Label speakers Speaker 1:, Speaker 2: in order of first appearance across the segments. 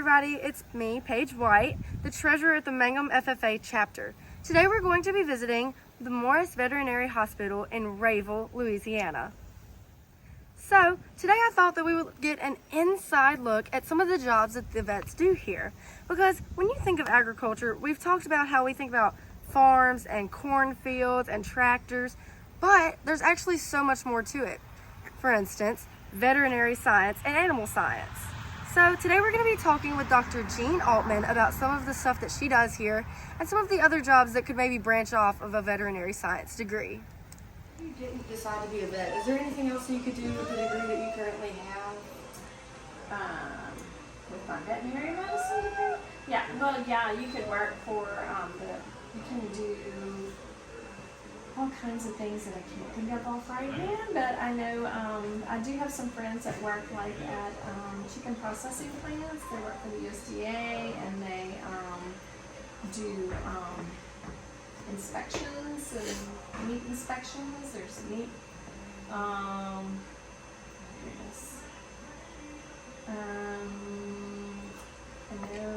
Speaker 1: everybody, it's me, Paige White, the treasurer at the Mangum FFA chapter. Today we're going to be visiting the Morris Veterinary Hospital in Rayville, Louisiana. So, today I thought that we would get an inside look at some of the jobs that the vets do here. Because when you think of agriculture, we've talked about how we think about farms and cornfields and tractors, but there's actually so much more to it. For instance, veterinary science and animal science. So today we're going to be talking with Dr. Jean Aultman about some of the stuff that she does here and some of the other jobs that could maybe branch off of a veterinary science degree.
Speaker 2: You didn't decide to be a vet. Is there anything else you could do with the degree that you currently have?
Speaker 3: With my veterinary medicine degree? Yeah, you could work for you can do all kinds of things that I can't think of off right hand, but I know I do have some friends that work like at chicken processing plants. They work for the USDA and they do inspections and meat inspections. There's meat. I know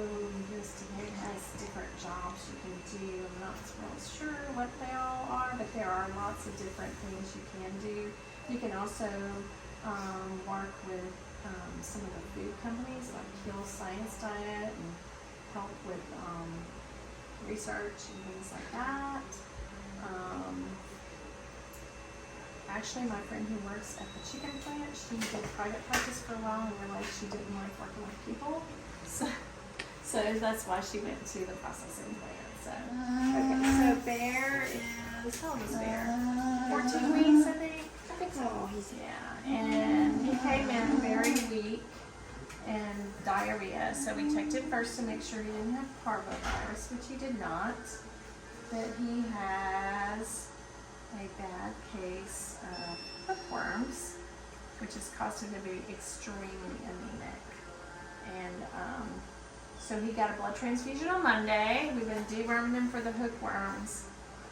Speaker 3: USDA has different jobs you can do. I'm not real sure what they all are, but there are lots of different things you can do. You can also work with some of the food companies like Kill Science Diet and help with research and things like that. Actually, my friend who works at the chicken plant, she did private practice for a while and realized she didn't like working with people. So that's why she went to the processing plant. So Bear is, how old is Bear? 14 weeks, I think.
Speaker 2: Oh,
Speaker 3: And he came in very weak and diarrhea. So we checked him first to make sure he didn't have parvovirus, which he did not. But he has a bad case of hookworms, which has caused him to be extremely anemic. And so he got a blood transfusion on Monday. We've been deworming him for the hookworms,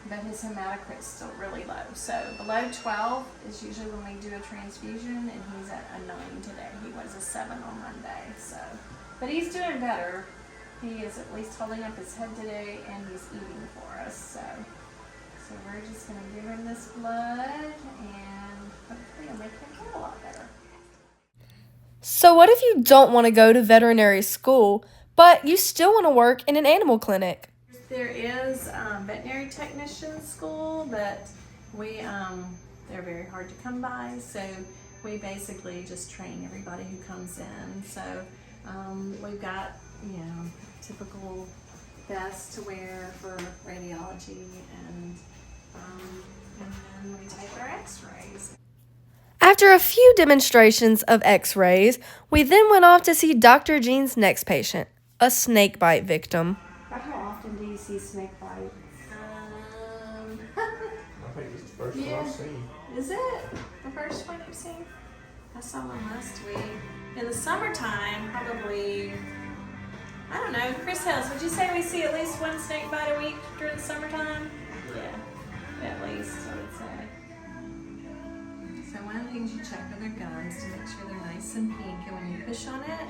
Speaker 3: but his hematocrit's still really low. So below 12 is usually when we do a transfusion, and he's at a 9 today. He was a 7 on Monday. But he's doing better. He is at least holding up his head today, and he's eating for us. So we're just going to give him this blood, and hopefully it'll make him feel a lot better.
Speaker 1: So what if you don't want to go to veterinary school, but you still want to work in an animal clinic?
Speaker 3: There is veterinary technician school, but they're very hard to come by, so we basically just train everybody who comes in. So we've got, typical vests to wear for radiology, and then we take our x-rays.
Speaker 1: After a few demonstrations of x-rays, we then went off to see Dr. Jean's next patient, a snake bite victim.
Speaker 2: About how often do you see snake bites?
Speaker 4: I think it's the first one I've seen.
Speaker 3: Is it the first one you've seen? I saw one last week. In the summertime, probably, I don't know, Chris Hills, would you say we see at least one snake bite a week during the summertime? Yeah, at least, I would say. So one of the things you check with their gums to make sure they're nice and pink, and when you push on it,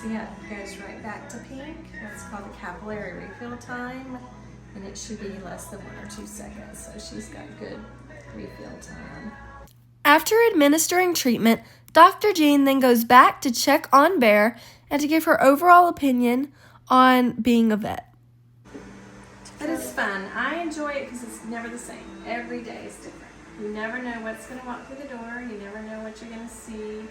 Speaker 3: see how it goes right back to pink? That's called the capillary refill time, and it should be less than 1 or 2 seconds, so she's got good refill time.
Speaker 1: After administering treatment, Dr. Jean then goes back to check on Bear and to give her overall opinion on being a vet.
Speaker 3: But it's fun. I enjoy it because it's never the same. Every day is different. You never know what's going to walk through the door. You never know what you're going to see.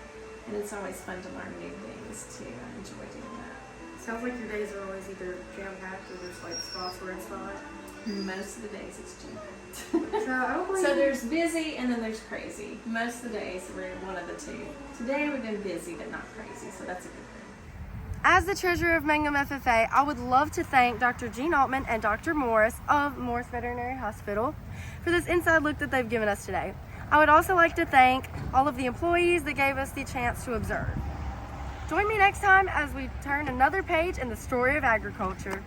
Speaker 3: And it's always fun to learn new things too. I enjoy doing that.
Speaker 2: Sounds like your days are always either jam-packed or there's like spots where it's not.
Speaker 3: Most of the days it's jam-packed.
Speaker 2: So
Speaker 3: So there's busy and then there's crazy. Most of the days we're one of the two. Today we've been busy but not crazy, so that's a good thing.
Speaker 1: As the treasurer of Mangum FFA, I would love to thank Dr. Jean Aultman and Dr. Morris of Morris Veterinary Hospital for this inside look that they've given us today. I would also like to thank all of the employees that gave us the chance to observe. Join me next time as we turn another page in the story of agriculture.